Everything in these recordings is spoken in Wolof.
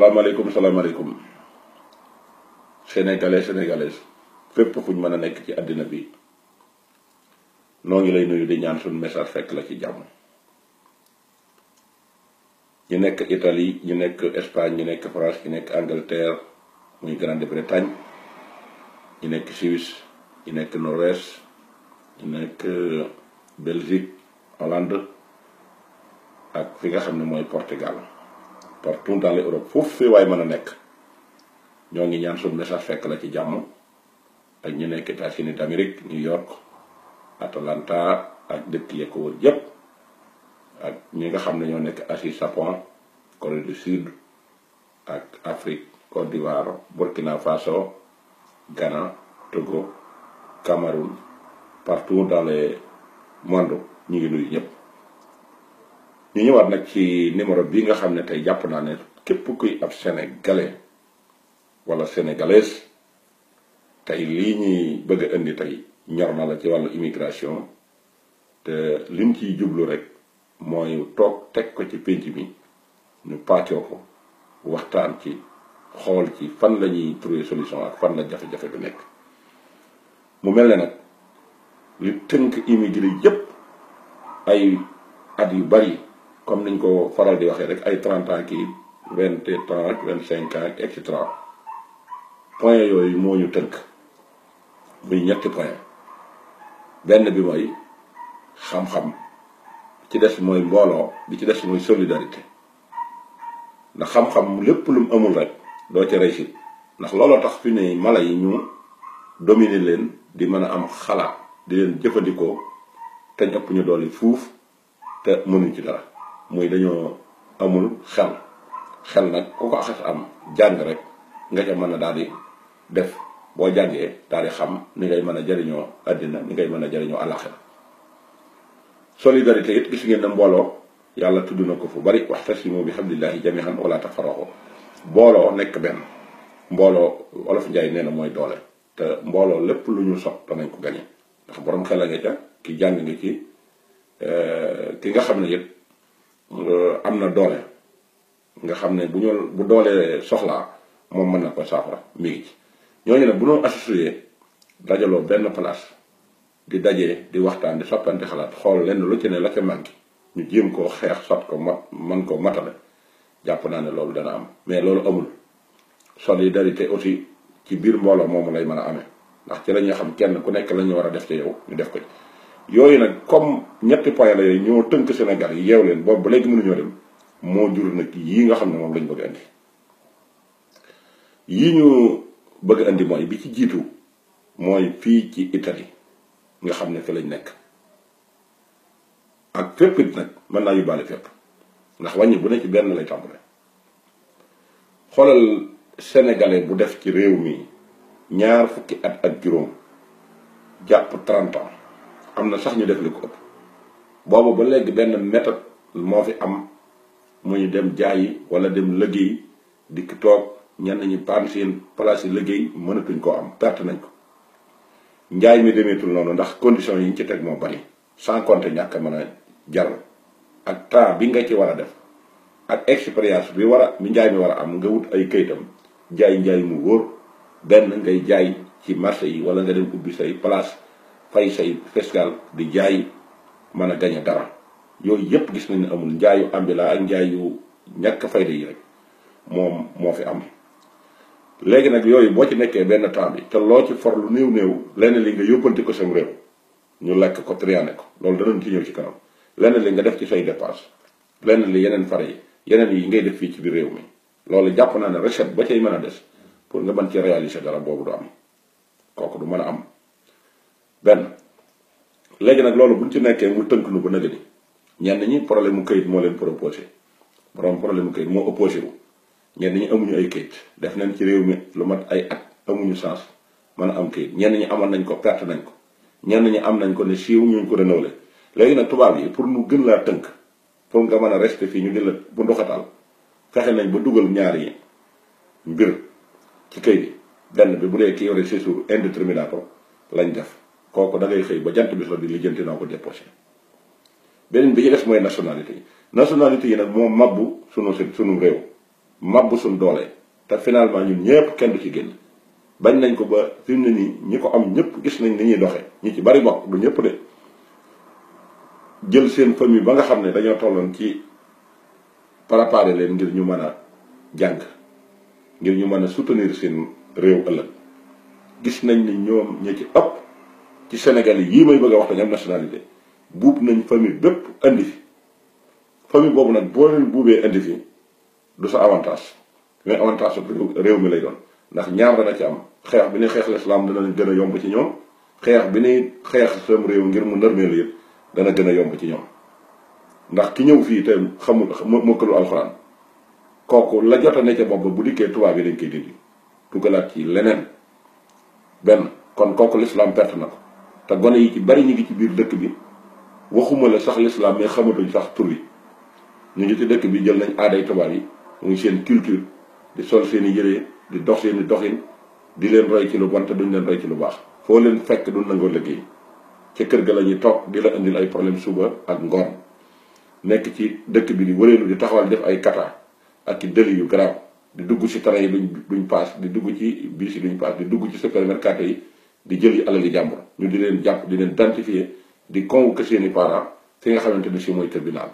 salaamaaleykum salaamaaleykum sénégalais sénégalaises fépp fu ñu mën a nekk ci àddina bi noo ngi lay nuyu di ñaan suñu message fekk la ci jàmm. ñu nekk Italie ñu nekk Espagne ñu nekk France ñu nekk Angleterre muy Grande-Bretagne ñu nekk Suisse ñu nekk Norvège ñu nekk Belgique Hollande ak fi nga xam ne mooy Portugal. partout dans l'Europe foofu fii waay mën a nekk ñoo ngi ñaan suñu message fekk la ci jàmm ak ñu nekk États-Unis d'Amérique New York Atlanta ak dëkk yi ko wër yépp ak ñi nga xam ne ñoo nekk Asie Japon Corée du Sud ak Afrique Côte d'Ivoire Burkina Faso Ghana Togo Cameroun partout dans le monde ñu ngi nuyu ñëpp. ñu ñëwaat nag ci numéro bi nga xam ne tey jàpp naa ne képp kuy ab sénégalais wala sénégalaise tey lii ñuy bëgg a indi tey ñor na la ci wàllu immigration te liñ ciy jublu rek mooy toog teg ko ci pénc mi ñu pàccoo ko waxtaan ci xool ci fan la ñuy trouver solution ak fan la jafe-jafe bi nekk. mu mel ne nag li tënk immigré yépp ay at yu bari comme niñ ko faral di waxee rek ay 30 ans kii 20 ans ak 25 ans et cetera point yooyu moo ñu tënk muy ñetti point benn bi mooy xam-xam ci des mooy mbooloo bi ci des mooy solidarité ndax xam-xam lépp lu mu amul rek doo ci réussir ndax looloo tax fi ne mala yi ñu dominer leen di mën a am xalaat di leen jëfandikoo te ëpp ñu doole fuuf te mënuñ ci dara. muy dañoo amul xel nag ku ko axas am jàng rek nga ca mën a daal di def boo jàngee daal di xam ni ngay mën a jariñoo àddina ni ngay mën a jariñoo àllaxira. solidarité it gis ngeen ne mbooloo yàlla tudd na ko fu bari waxtasimu bi hablillahi jami'an wala tafarraqu mbooloo nekk benn mbooloo wolof njaay nee na mooy doole te mbooloo lépp lu ñu sox danañ ko gañe ndax borom xel a nga ca ki jàng nga ci ki nga xam ne it am na doole nga xam ne bu doolee soxlaa moom mën na ko saafara mi ngi ci ñooñu nag bu ñu associé dajaloo benn place di dajee di waxtaan di soppante xalaat xool lenn lu ci ne la ca manqué ñu jéem koo xeex sot ko man ko matale jàpp naa ne loolu dana am mais loolu amul. solidarité aussi ci biir mbooloo moomu lay mën a amee ndax ci la ñuy xam kenn ku nekk la ñu war a def ci yow ñu def ko ci. yooyu nag comme ñetti point la yooyu ñoo tënk Sénégal yi yeew leen boobu ba léegi mënuñoo dem moo jur nag yii nga xam ne moom lañ bëgg a indi yii ñu bëgg a indi mooy bi ci jiitu mooy fii ci Italie nga xam ne fi lañ nekk ak fépp it nag mën naa yóbbaale fépp ndax wàññi bu ne ci benn lay tàmbale. xoolal sénégalais bu def ci réew mi ñaar fukki at ak juróom jàpp 30 ans am na sax ñu def li ko ëpp boobu ba léegi benn méthode moo fi am muy dem jaayi wala dem liggéey dikk toog ñenn ñi paan seen place yi liggéey mënatuñ koo am perte nañ ko. njaay mi demeetul noonu ndax conditions yi ñu ci teg moo bari sans compter ñàkk a mën a jar ak temps bi nga ci war a def ak expérience bi njaay mi war a am nga wut ay kayitam njaay mu wóor benn ngay jaay ci marché yi wala nga dem ubbi say place fay say fiscal di jaay mën a gañe dara yooyu yépp gis nañ ne amul njaayu ambila ak njaayu ñàkk fayda yi rek moom moo fi am. léegi nag yooyu boo ci nekkee benn temps bi te loo ci for lu néew lenn li nga yóbbante ko sam réew ñu lekk ko triané ko loolu danañ ci ñëw ci kanam lenn li nga def ci say dépense lenn li yeneen fare yi yeneen yi ngay def fii ci biir réew mi loolu jàpp naa ne recette ba cay mën a des pour nga mën ci réaliser dara boobu du am kooku du mën a am benn. léegi nag loolu buñ ci nekkee mu tënk nu ba nëgëni ñenn ñi problème mu këyit moo leen proposé borom problème mu këyit moo opposé wu ñenn ñi amuñu ay këyit def nañ ci réew mi lu mat ay at amuñu chance mën a am këyit ñenn ñi amoon nañ ko perte nañ ko ñenn ñi am nañ ko ne siiw ñu ko renouvelé. léegi nag tubaab yi pour nu gën laa tënk pour nga mën a rester fii ñu gën la bu ndoxatal fexe nañ ba dugal ñaar yi mbir ci këyit bi benn bi bu dee ki yore séjour indéterminato lañ def kooku da ngay xëy ba jant bi so di lijjanti noo ko déposé. beneen bi ci des mooy nationalité yi nag moom mabbu sunu réew mabbu suñ doole te finalement ñun ñëpp kenn du ci génn bañ nañ ko ba fi mu ne nii ñi ko am ñëpp gis nañ ni ñuy doxee ñi ci bari bokk du ñëpp de jël seen famille ba nga xam ne dañoo tolloon ci préparer leen ngir ñu mën a jàng ngir ñu mën a soutenir seen réew ëllëg gis nañ ni ñoom ñi ci ëpp ci Sénégal yii may bëgg a wax dañu am nationalité buub nañ famille bépp indi fi famille boobu nag boo leen buubee indi fi du sa avantage mais avantage su réew mi lay doon ndax ñaar dana ci am xeex bi ñuy xeex l'islam dana gën a yomb ci ñoom xeex bi ñuy xeex sam réew ngir mu nërmeelu yëpp dana gën a yomb ci ñoom ndax ki ñëw fii te xamul mokkalu alxuraan kooku la jot a ne ca bopp bu dikkee tubaab yi dañ koy dindi dugalaat ci leneen benn kon kooku l'islam perte na ko te gone yi ci bari ñu ngi ci biir dëkk bi waxuma la sax l'islam mais xamatuñ sax tur wi ñu ngi ci dëkk bi jël nañ aaday tubaab yi muy seen culture di sol seen i yére di dox seen i doxin di leen roy ci lu bon te duñ leen roy ci lu baax foo leen fekk du nangoo liggéey ca kër ga la ñuy toog di la indil ay problème suba ak ngoon nekk ci dëkk bi di wëreelu di taxawal def ay kata ak i dëli yu garaaw di dugg ci train yi duñ paas di dugg ci bis yi duñ paas di dugg ci supermercato yi di jël yi alali jàmbur ñu di leen jàpp di leen identifier di convoquer seen i parents fi nga xamante ne si mooy tribunal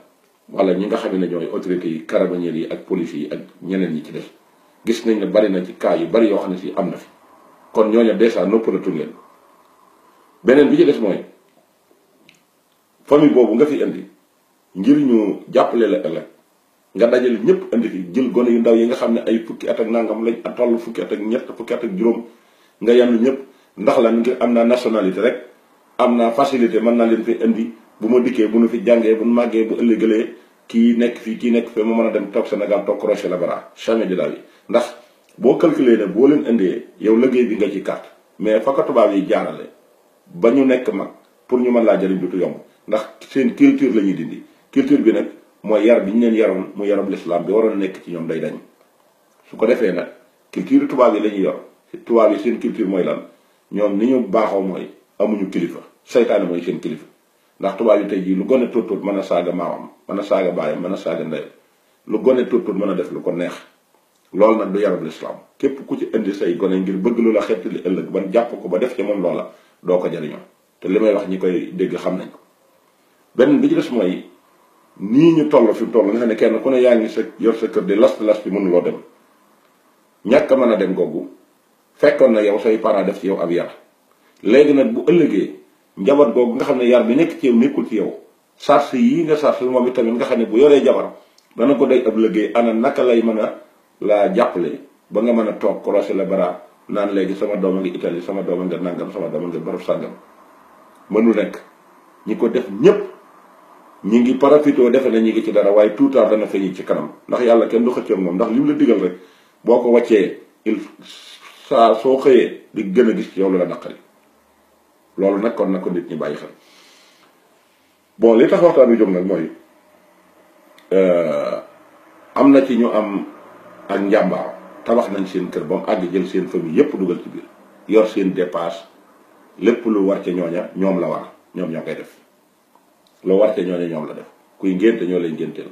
wala ñi nga xam ne ñooy autorités yi carabinieri yi ak police yi ak ñeneen ñi ci def gis nañ ne bari na ci cas yu bari yoo xam ne si am na fi kon ñooñu dèjà noppalatul leen beneen bi ci des mooy famille boobu nga fi indi ngir ñu jàppale la ëllëg nga dajale ñëpp indi fi jël gone yu ndaw yi nga xam ne ay fukki at ak nangam lañ toll fukki at ak ñett fukki at ak juróom nga yenn ñëpp ndax lan ngir am naa nationalité rek am naa facilité mën naa leen fi indi bu ma dikkee bu nu fi jàngee bu nu màggee bu ëllëgalee kii nekk fii kii nekk fii ma mën a dem toog Sénégal toog croché la bara jamais de la vie ndax boo calculé ne boo leen indee yow liggéey bi nga ci carte mais fa ko tubaab yi jaarale ba ñu nekk mag pour ñu mën laa jëriñ dutu yomb ndax seen culture la ñuy dindi culture bi nag mooy yar bi ñu leen yaroon mu yaram l'islam bi waroon nekk ci ñoom day dañ su ko defee nag culture tubaab yi la ñuy yor tubaab yi seen culture mooy lan ñoom ni ñu baaxoo mooy amuñu kilifa seytaane mooy seen kilifa ndax tubaab yi tey jii lu gone tuut mën a saaga maamam mën a saaga baayam mën a saaga ndeyam lu gone tuut mën a def lu ko neex loolu nag du yarab l'islam képp ku ci indi say gone ngir bëgg lu la xetti li ëllëg ban jàpp ko ba def ci moom loola doo ko jariñoo te li may wax ñi koy dégg xam nañ ko benn bi ci des mooy nii ñu toll fi mu toll nga xam ne kenn ku ne yaa ngi sa yor sa kër di las bi mënuloo dem ñàkk a mën a dem googu fekkoon na yow say parents def ci yow ab yar léegi nag bu ëllëgee njaboot googu nga xam ne yar bi nekk ci yow nekkul ci yow sars yii nga sars moom itamit nga xam ne bu yoree jabar dana ko day ab liggéey ana naka lay mën a laa jàppale ba nga mën a toog croisé la bara naan léegi sama dooma nga Italie sama dooma nga nangam sama dooma nga barab sàngam mënu nekk ñi ko def ñépp ñi ngi parafitoo defe na ñi ngi ci dara waaye tout tard dana feeñ ci kanam ndax yàlla kenn du xëccoog moom ndax li mu la digal rek boo ko wàccee saa soo xëyee di gën a gis ci yow la naqari loolu nag kon na ko nit ñi bàyyi xel bon li tax waxtaan bi jóg nag mooy am na ci ñu am ak njàmbaar tabax nañ seen kër ba mu àgg jël seen famille yépp dugal ci biir yor seen dépasse lépp lu war ca ñooña ñoom la war ñoom ñoo koy def lu war ca ñooña ñoom la def kuy ngénte ñoo leen ngénteel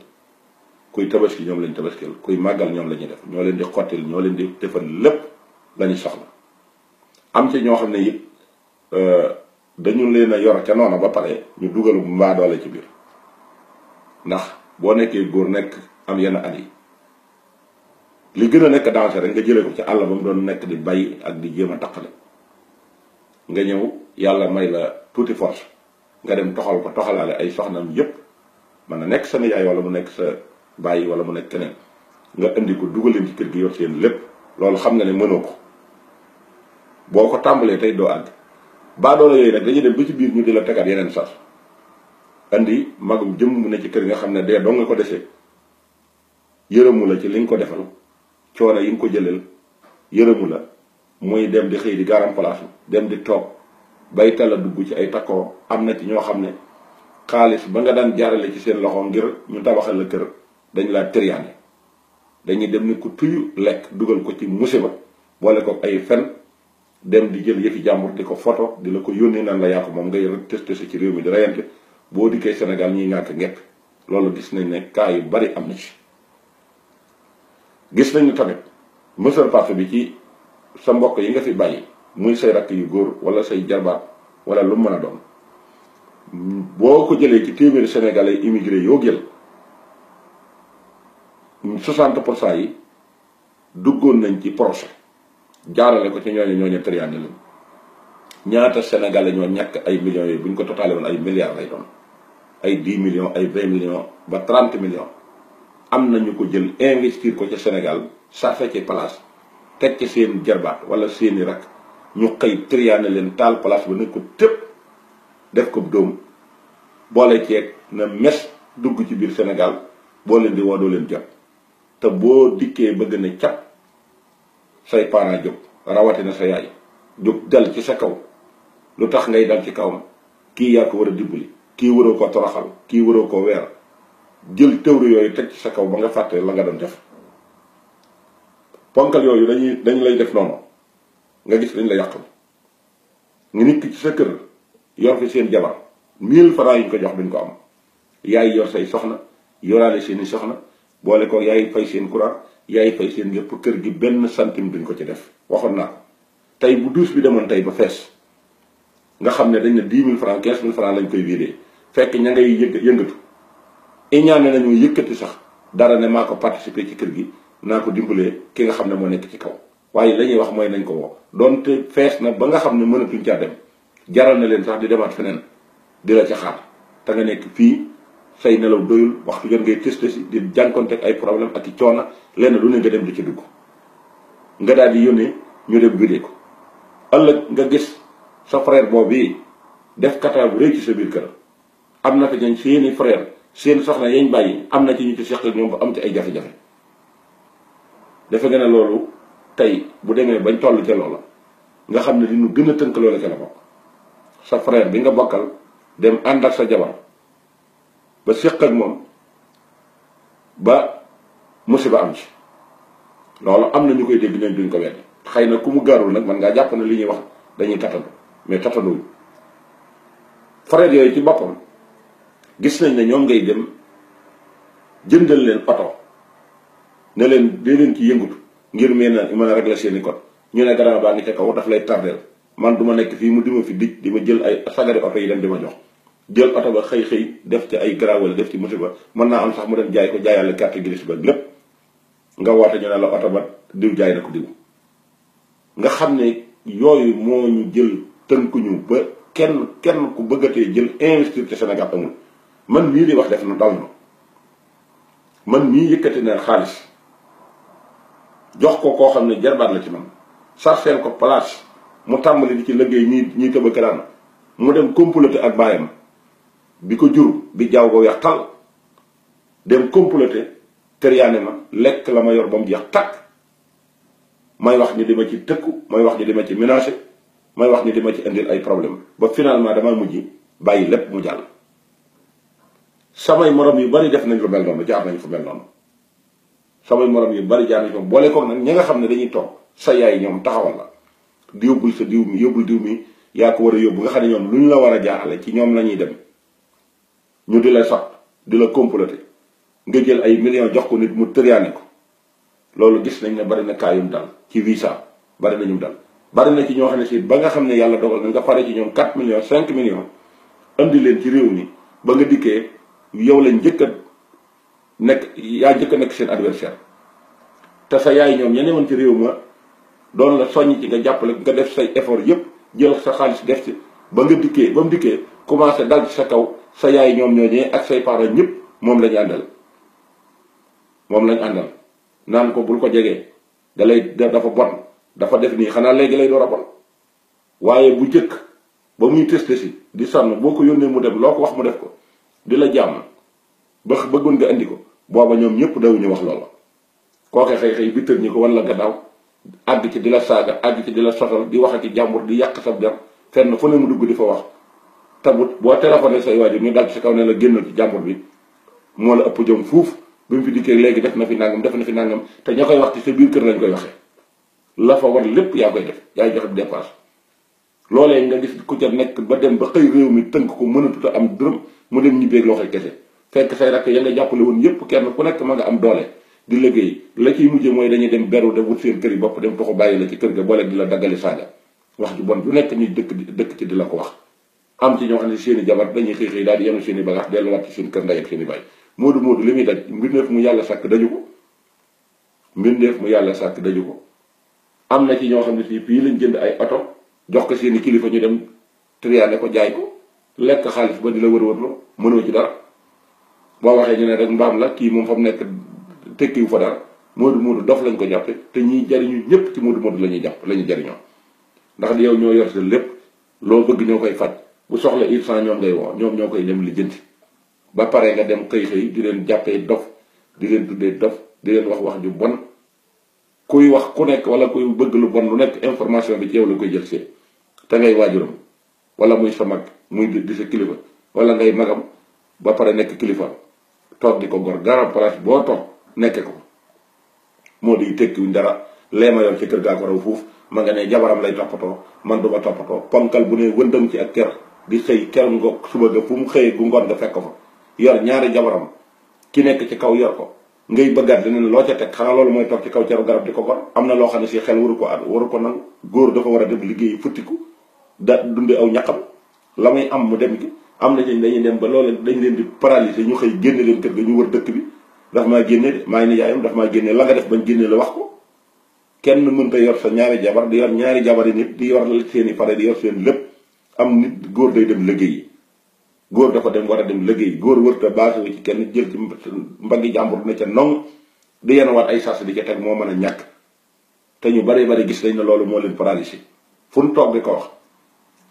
kuy tabaski ñoom lañ tabaskeel kuy màggal ñoom la ñuy def ñoo leen di xottil ñoo leen di defal lépp lañuy soxla am ci ñoo xam ne it dañu leen a yor ca noonu ba pare ñu dugal mbaa doole ci biir ndax boo nekkee góor nekk am yenn at yi li gën a nekk danger rek nga jëlee ko ci àll ba mu doon nekk di bay ak di jéem a taqale nga ñëw yàlla may la tuuti force nga dem toxal ko toxalaale ay soxnam yépp mën na nekk sa nijaay wala mu nekk sa bàyyi wala mu nekk keneen nga indi ko dugal leen ci kër gi yor seen lépp loolu xam nga ne mënoo ko boo ko tàmbalee tey doo àgg baadoola yooyu nag dañuy dem ba ci biir ñu di la tegaat yeneen sas andi magum jëmm mu ne ci kër nga xam ne dee doo nga ko desee yërëmu la ci li nga ko defal coono yi nga ko jëleel yërëmu la muy dem di xëy di garam place dem di toog bay tala dugg ci ay takkoo am na ci ñoo xam ne xaalis ba nga daan jaarale ci seen loxo ngir ñu tabaxal la kër dañ laa tëriyaane dañuy dem ni ko tuyu lekk dugal ko ci musiba boole ko ay fen dem di jël yëfi jàmbur di ko photo di la ko yónnee naan la yaa ko moom ngay testé ci réew mi di reyante boo dikkee Sénégal ñuy ñàkk ngepp loolu gis nañ ne cas yu bari am na ci gis nañu tamit mësal parti bi ci sa mbokk yi nga fi bàyyi muy say rakk yu góor wala say jarbaat wala lu mën a doon boo ko jëlee ci téeméeri sénégalais immigré yoo jël 60% yi duggoon nañ ci projet jaarale ko ci ñooñu triande leen ñaata sénégalais ñoo ñàkk ay millions yi bu ñu ko totalé woon ay milliards lay doon ay 10 millions ay 20 millions ba 30 millions am na ñu ko jël investir ko ca Sénégal sa fekkee place teg ci seen jarbaat wala seeni rak ñu xëy triande leen taal place ba ne ko tëpp def ko dóom boole ceeg na mes dugg ci biir Sénégal boo leen di woo doo leen jot te boo dikkee bëgg na cap say parents jóg rawatina sa yaay jóg dal ci sa kaw lu tax ngay dal ci kawam kii yaa ko war a dimbali kii waroo ko toroxal kii waroo ko weer jël tëwru yooyu teg ci sa kaw ba nga fàtte la nga doon def ponkal yooyu dañu lay def noonu nga gis dañ la yàqal nga nit ki ci sa kër yor fi seen jabar 1000 francs yi ñu ko jox duñ ko am yaay yor say soxna yoraale seeni soxna boole ko yaay fay seen courant yaay fay seen lépp kër gi benn centime duñ ko ci def waxoon naa ko tey bu douche bi demoon tey ba fees nga xam ne dañ ne 10 000 francs 15 000 francs lañ koy vidé fekk ña ngay yëngatu iñaane nañu yëkkati sax dara ne maa ko participé ci kër gi naa ko dimbalee ki nga xam ne moo nekk ci kaw waaye la ñuy wax mooy nañ ko woo doonte fees na ba nga xam ne mënatuñ caa dem jaral na leen sax di demaat feneen di la ca xaar te nga nekk fii say nelaw doyul waxtu jot ngay testé si di jànkonteeg ay problème ak i coona lenn lu ne nga dem di ci dugg nga daal di yónnee ñu dem vidé ko ëllëg nga gis sa frère boobu def kataar bu rëy ci sa biir kër am na fi ñañ seeni frère seen soxna yañ bàyyi am na ci ñu ci seq ak ñoom ba am ci ay jafe-jafe defe nga ne loolu tey bu demee bañ toll ca loola nga xam ne li ñu gën a tënk loola ca la bokk sa frère bi nga bokkal dem ànd ak sa jabar ba séq ak moom ba musiba am ci loolu am na ñu koy dégg nañ duñ ko weddi xëy na ku mu gaarul nag man ngaa jàpp ne li ñuy wax dañuy tatanu mais tatanuwuñ frère yooyu ci boppam gis nañ ne ñoom ngay dem jëndal leen oto ne leen dee leen ci yëngutu ngir mën a régler seeni code ñu ne garant baa ngi ca kaw daf lay tardeel man du ma nekk fii mu di ma fi dij di ma jël ay sagari oto yi dem di ma jox jël oto ba xëy def ci ay garaaw wala def ci musiba mën naa am sax mu dem jaay ko jaayaale carte grise ba lépp nga woote ñu ne la oto ba diw jaay na ko diw nga xam ne yooyu moo ñu jël tënkuñu ba kenn ku bëggatee jël investir ci Sénégal amul man mii di wax def na dal na man mii yëkkati na xaalis jox ko koo xam ne jarbaat la ci man sarfeel ko place mu tàmbali di ci liggéey ñii tëbakaraan mu dem comploté ak baayam bi ko jur bi jaaw ba weex tal dem comploté tëriyaane ma lekk la ma yor ba mu jeex takk may wax ñu di ma ci tëkku may wax ñu di ma ci menacé may wax ñu di ma ci indil ay problème ba finalement dama mujj bàyyi lépp mu jàll samay morom yu bari def nañ lu mel noonu jaar nañ fu mel noonu samay morom yu bari jaar nañ fa boole koog nag ñi nga xam ne dañuy toog sa yaay ñoom taxawal la di yóbbul sa diw mi yóbbul diw mi yaa ko war a yóbbu nga xam ne ñoom lu ñu la war a jaarale ci ñoom la ñuy dem ñu di la sot di la comploter nga jël ay millions jox ko nit mu tëriyaane ko loolu gis nañ ne bari na kaayum dal ci visa bari na ñu dal bari na ci ñoo xam ne si ba nga xam ne yàlla dogal na nga pare ci ñoom 4 millions 5 millions andi leen ci réew mi ba nga dikkee yow lañ njëkk a nekk yaa njëkk a nekk seen adversaire te sa yaay ñoom ña woon ci réew ma doon la soññ ci nga jàppale nga def say effort yëpp jël sa xaalis def ci ba nga dikkee ba mu dikkee commencé dal ci sa kaw sa yaay ñoom ñooñee ak say parents ñëpp moom lañu àndal naan ko bul ko jegee dafa bon dafa def nii xanaa léegi lay door a bon waaye bu jëkk ba muy testé si di sonn boo ko yónnee mu dem loo ko wax mu def ko di la jàmm ba bëggoon nga indi ko booba ñoom ñëpp dawuñu wax loola kooke xëy bitër ñi ko wan la gannaaw àgg ci di la saaga àgg ci di la sotal di wax ak jàmbur di yàq sa der fenn fu ne mu dugg di fa wax tabut boo téléphoné say waajur ñu dal ci kaw ne la génnal ci jàmbur bi moo la ëpp jom fuuf bi mu fi dikkee léegi def na fi nangam te ña koy wax ci sa biir kër lañ koy waxee la fa war lépp yaa koy def yaay joxe dépense loolee nga gis ku ca nekk ba dem ba xëy réew mi tënk ko mënatut a am dërëm mu dem ñibbeeg loo koy kese fekk say rakk ya nga jàppale woon yépp kenn ku nekk ma nga am doole di liggéey la ciy mujjee mooy dañuy dem beru de wut seen kër yi bopp dem toxu bàyyi la ci kër ga boole di la daggali saaga wax ju bon lu nekk ñu dëkk ci di la ko wax. am ci ñoo xam ne seen i jabar dañuy xëy daal di yenu seen i bagage delluwaat ci seen kër ndey ak seen i baay moodu moodu li muy daj mbindeef mu yàlla sàkk daju ko mbindeef mu yàlla sàkk daju ko. am na ci ñoo xam ne fii lañ jënd ay oto jox ko seen i kilifa ñu dem triané ko jaay ko lekk xaalis ba di la wër-wërloo mënoo ci dara boo waxee ñu ne rek mbaam la kii moom fa mu nekk tekkiwu fa dara moodu moodu dof lañ ko jàppe te ñiy jariñu ñëpp ci moodu moodu la ñuy jàpp la ñuy jariñoo ndax di yow ñoo yor sa lépp loo bëgg ñoo koy faj bu soxla urgent ñoom ngay woo ñoom ñoo koy dem lijjanti ba pare nga dem xëy di leen jàppee dof di leen tuddee dof di leen wax ju bon kuy wax ku nekk wala kuy bëgg lu bon lu nekk information bi ci yow la koy jël see te ngay waajuram wala muy sa mag muy di sa kilifa wala ngay magam ba pare nekk kilifa toog di ko gor garab place boo toog nekke ko moo di tekkiwuñ dara lee ma yoon ci kër gaa ko raw fuuf ma nga ne jabaram lay toppatoo man duma toppatoo ponkal bu ne wëndëm ci ak ker di xëy ker ngoog suba ga fu mu xëyee gu ngoon nga fekk fa yor ñaari jabaram ki nekk ci kaw yor ko ngay bëggaat leneen loo ca teg xanaa loolu mooy toog ci kaw ceru garab di ko gor am na loo xam ne si xel waru ko nangu góor dafa war a dem liggéeyi futtiku da dundi aw ñaqam la muy am mu dem gi am na ci dañuy dem ba loolu dañ leen di paralyser ñu xëy génne leen kër ga ñu wër dëkk bi daf maa génne de maa ngi ne yaayam daf maa génne la nga def bañ génne la wax ko kenn mënta yor sa ñaari jabar di yor ñaari jabari nit di yor seen i pare di yor seen lépp am nit góor day dem liggéeyi góor dafa dem war a dem liggéey góor wërta basé wu ci kenn jël ci mbaggi jàmbur ne ca nong di yenn waat ay sas di ca teg moo mën a ñàkk te ñu bari gis nañ ne loolu moo leen paralysé fu ñu toog di ko wax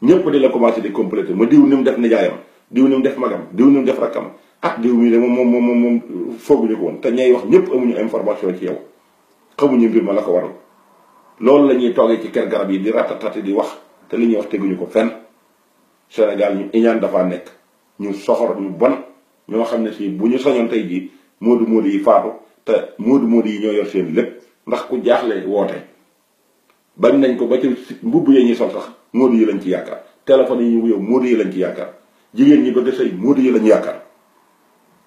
ñëpp di la commencé di complété ma diw ni mu def nijaayam diw ni mu def magam diw ni mu def rakkam ah diw mii de moom fooguñu ko woon te ñay wax ñëpp amuñu information ci yow xamuñu mbir ma la ko waral loolu la ñuy toogee ci kër garab yi di ratatati di wax te li ñuy wax teguñu ko fenn Sénégal ñu iñaan dafa nekk ñu soxor ñu bon ñoo xam ne si bu ñu sañoon tey jii moodu moodu yi faatu te moodu moodu yi ñoo yor seen lépp ndax ku jaaxle woote bañ nañ ko ba ci mbubb yi ñuy sol sax moodu yi lañ ci yaakaar téléphone yi ñu yow moodu yi lañ ci yaakaar jigéen ñi bëgg a sëy moodu yi lañ yaakaar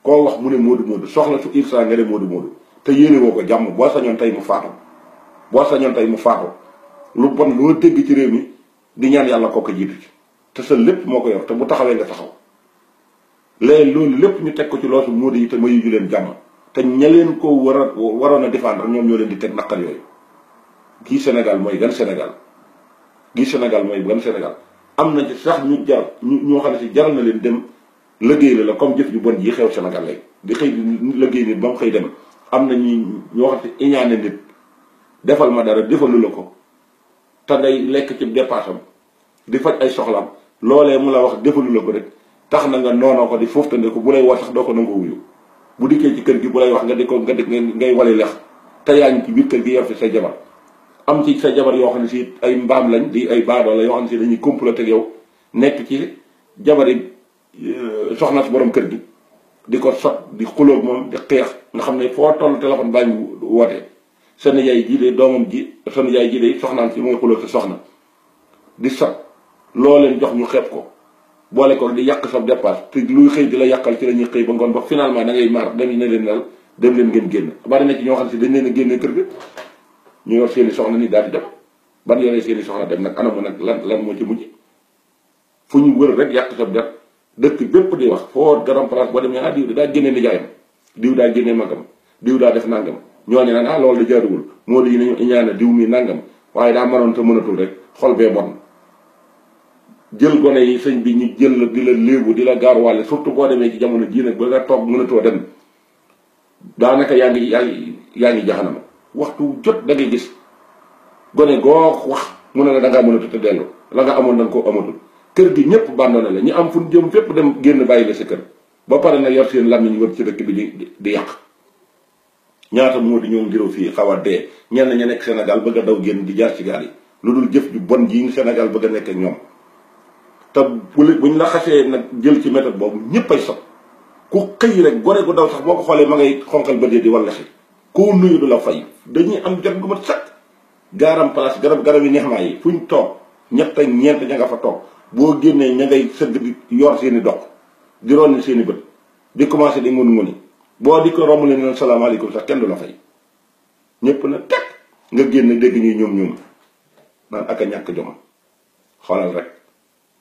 koo wax mu ne moodu soxla su irsa nga ne moodu te yéene woo ko jàmm boo sañoon tey mu faatu lu bon loo dégg ci réew mi di ñaan yàlla kooku jiitu ci te sa lépp moo ko yor te bu taxawee nga taxaw léegi loolu lépp ñu teg ko ci loosu moodu yi te mayu ju leen jàmm te ña leen ko waroon a défendre ñoom ñoo leen di teg naqar yooyu gii Sénégal mooy gan Sénégal am na ci sax ñoo xam ne si jaral na leen dem liggéey la comme jëf ju bon ji xew Sénégal léegi di xëy di liggéey nit ba mu xëy dem am na ñoo xam ne iñaane nit defal ma dara defalu la ko te ngay lekk ci dépassam di faj ay soxlaam loolee mu la wax defalu la ko rek tax na nga noonoo ko di foftande ko bu lay war sax doo ko nangoo wuyu bu dikkee ci kër gi bu lay wax ngay wali lex te yaa ngi ci biir kër gi yor fi sa jabar am ci sa jabar yoo xam ne si ay mbaam lañ di ay baadoo la yoo xam ne si dañuy comploter ak yow nekk ci jabari soxna si borom kër gi di ko sot di xulóog moom di xeex nga xam ne foo toll téléphone baa ngi woote sa nijaay ji de doomam ji sa nijaay ji de soxnaan si mooy xulóog sa soxna di sot loo leen jox ñu xeeb ko boole ko di yàq sa dépasse te luy xëy di la yàqal ci la ñuy xëy ba ngoon ba finalement da ngay maar dem ne leen daal dem leen ngeen génn bari na ci ñoo xam ne si dañ leen a génne kër ga ñu yor seeni soxna ni daal di dem ban yoree seeni soxna dem nag anamu nag lan moo ci mujj fu ñu wër rek yàq sa der dëkk bépp di wax foo garam place boo demee diw daa génne nijaayam diw daa génne magam diw daa def nangam ñooñu naan loolu da jaaruwul moo di nañu iñaana diw mi nangam waaye daa mënoon te mënatul rek xol bee bon jël gone yi sëñ bi ñu jël la di la léegu di la gaaruwaale surtout boo demee ci jamono jii nag ba nga toog mënatoo dem daanaka yaa ngi jaxanama waxtu jot da ngay gis gone goo wax mu ne la da ngaa mënatu te dellu la nga amoon da nga koo amatul kër gi ñëpp bandone la ñu am fu ñu jëm fépp dem génn bàyyi la sa kër ba pare nag yor seen làmmiñ wër ci dëkk bi di yàq ñaata moo di ñoo ngiroo fii xaw a dee ñenn ña nekk Sénégal bëgg a daw génn di jaar ci gaal yi lu dul jëf ju bon ji Sénégal bëgg a nekk ak ñoom te buñ la xasee nag jël ci méthode boobu ñëpp ay sot ku xëy rek gone gu daw sax boo ko xoolee ma ngay xonqal ba dee di walla si koo nuyu du la fay dañuy am jot gu mat sakk gaaram place garab yi neexmaa yi fuñ toog ñett ak ñeent ña nga fa toog boo génnee ña ngay sëgg di yor seen i dox di ronni seen i bët di commencé di ngoni boo di ko romb leen noonu salaamaaleykum sax kenn du la fay ñëpp na teg nga génn dégg ñuy ñoom naan ak a ñàkk jom xoolal rek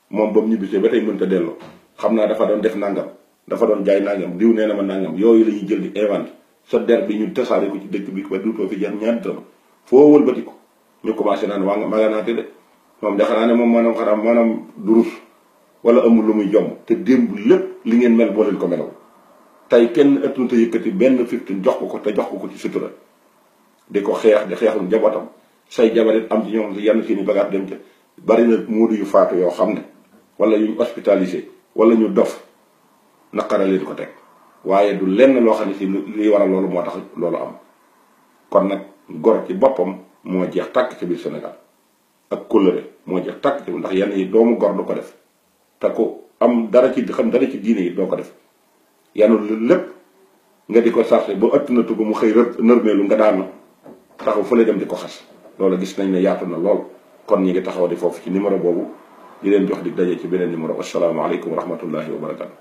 moom ba mu ñibbisee ba tey mënta delloo xam naa dafa doon def nangam dafa doon jaay nangam diw nee na ma nangam yooyu la ñuy jël di inventé sa der bi ñu tasaare ko ci dëkk bi ba duutoo fi jar ñaar dërëm foo wëlbati ko ñu commencé naan waa nga maganaate de moom de xanaa ne moom maanaam durus wala amul lu muy jomb te démb lépp li ngeen mel boo leen ko melaw tey kenn ëttunte yëkkati benn 15 jox ko te jox ko ci sutura di ko xeex di xeexul njabootam say jabarit am ci ñoom yenn seeni bagaat dem ca bari na muudu yu faatu yoo xam ne wala yuñ hospitalisé wala ñu dof naqarale di ko teg waaye du lenn loo xam ne si liy waral loolu moo tax loolu am kon nag gor ci boppam moo jeex tàkk ci biir Sénégal ak kóllëre moo jeex tàkk ci ndax yenn yi doomu gor du ko def te ku am dara ci xam dara ci diine yi doo ko def yanu lépp nga di ko sarse ba ëtt na tugg mu xëy nërmeelu nga daan taxaw fu dem di ko xas loolu gis nañ ne yaatu na lool kon ñi ngi taxaw di foofu ci numéro boobu di leen jox di daje ci beneen numéro asalaamaaleykum wa rahmatullahi wa barakatu